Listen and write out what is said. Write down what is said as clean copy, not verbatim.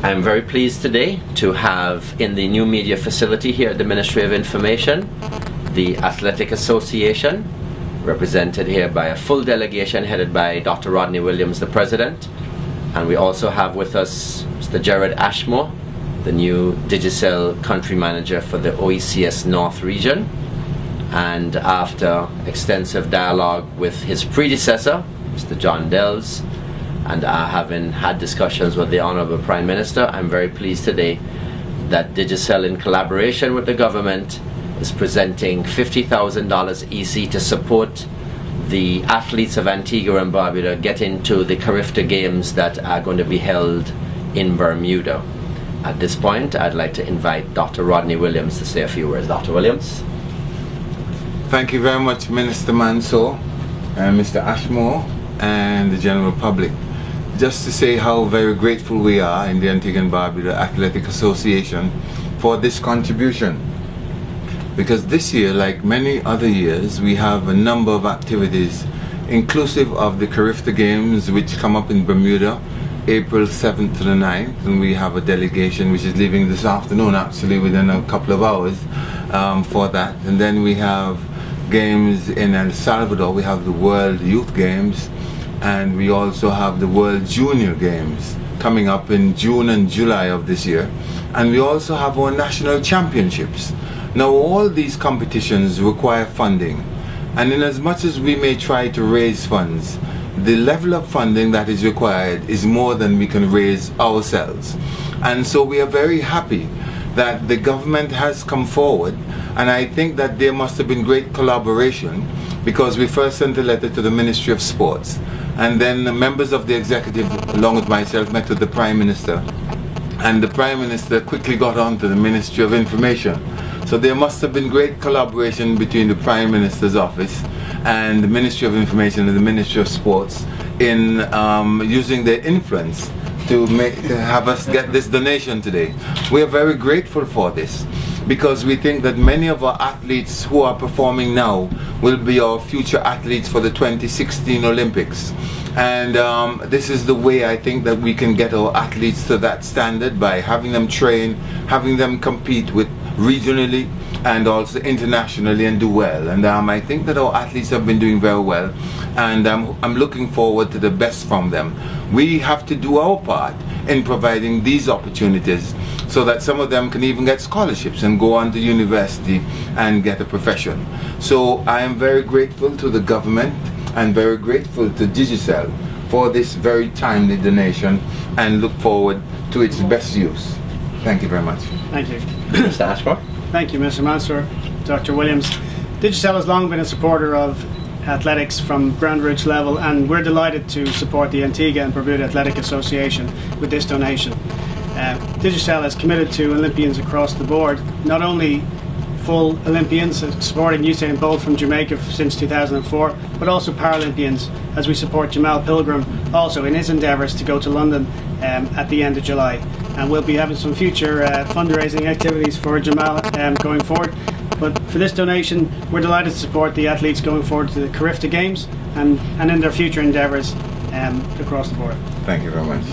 I'm very pleased today to have in the new media facility here at the Ministry of Information the Athletic Association, represented here by a full delegation headed by Dr. Rodney Williams, the President. And we also have with us Mr. Jared Ashmore, the new Digicel Country Manager for the OECS North region. And after extensive dialogue with his predecessor, Mr. John Dells, and having had discussions with the Honorable Prime Minister, I'm very pleased today that Digicel, in collaboration with the government, is presenting $50,000 EC to support the athletes of Antigua and Barbuda get into the Carifta Games that are going to be held in Bermuda. At this point, I'd like to invite Dr. Rodney Williams to say a few words. Dr. Williams. Thank you very much, Minister Mansour, and Mr. Ashmore, and the general public. Just to say how very grateful we are in the Antigua and Barbuda Athletic Association for this contribution. Because this year, like many other years, we have a number of activities, inclusive of the Carifta Games, which come up in Bermuda, April 7th to the 9th, and we have a delegation which is leaving this afternoon, actually within a couple of hours for that. And then we have games in El Salvador. We have the World Youth Games, and we also have the World Junior Games coming up in June and July of this year. And we also have our national championships. Now, all these competitions require funding, and in as much as we may try to raise funds, the level of funding that is required is more than we can raise ourselves. And so we are very happy that the government has come forward, and I think that there must have been great collaboration, because we first sent a letter to the Ministry of Sports, and then the members of the executive, along with myself, met with the Prime Minister, and the Prime Minister quickly got on to the Ministry of Information. So there must have been great collaboration between the Prime Minister's office and the Ministry of Information and the Ministry of Sports in using their influence to have us get this donation today. We are very grateful for this, because we think that many of our athletes who are performing now will be our future athletes for the 2016 Olympics. And this is the way I think that we can get our athletes to that standard, by having them train, having them compete with regionally and also internationally and do well. And I think that our athletes have been doing very well, and I'm looking forward to the best from them. We have to do our part in providing these opportunities so that some of them can even get scholarships and go on to university and get a profession. So I am very grateful to the government and very grateful to Digicel for this very timely donation, and look forward to its best use. Thank you very much. Thank you. Mr. Ashmore. Thank you, Mr. Mansour, Dr. Williams. Digicel has long been a supporter of athletics from grassroots level, and we're delighted to support the Antigua and Barbuda Athletic Association with this donation. Digicel is committed to Olympians across the board, not only full Olympians supporting Usain Bolt from Jamaica since 2004, but also Paralympians, as we support Jamal Pilgrim also in his endeavours to go to London at the end of July. And we'll be having some future fundraising activities for Jamal going forward. But for this donation, we're delighted to support the athletes going forward to the Carifta Games and in their future endeavours across the board. Thank you very much.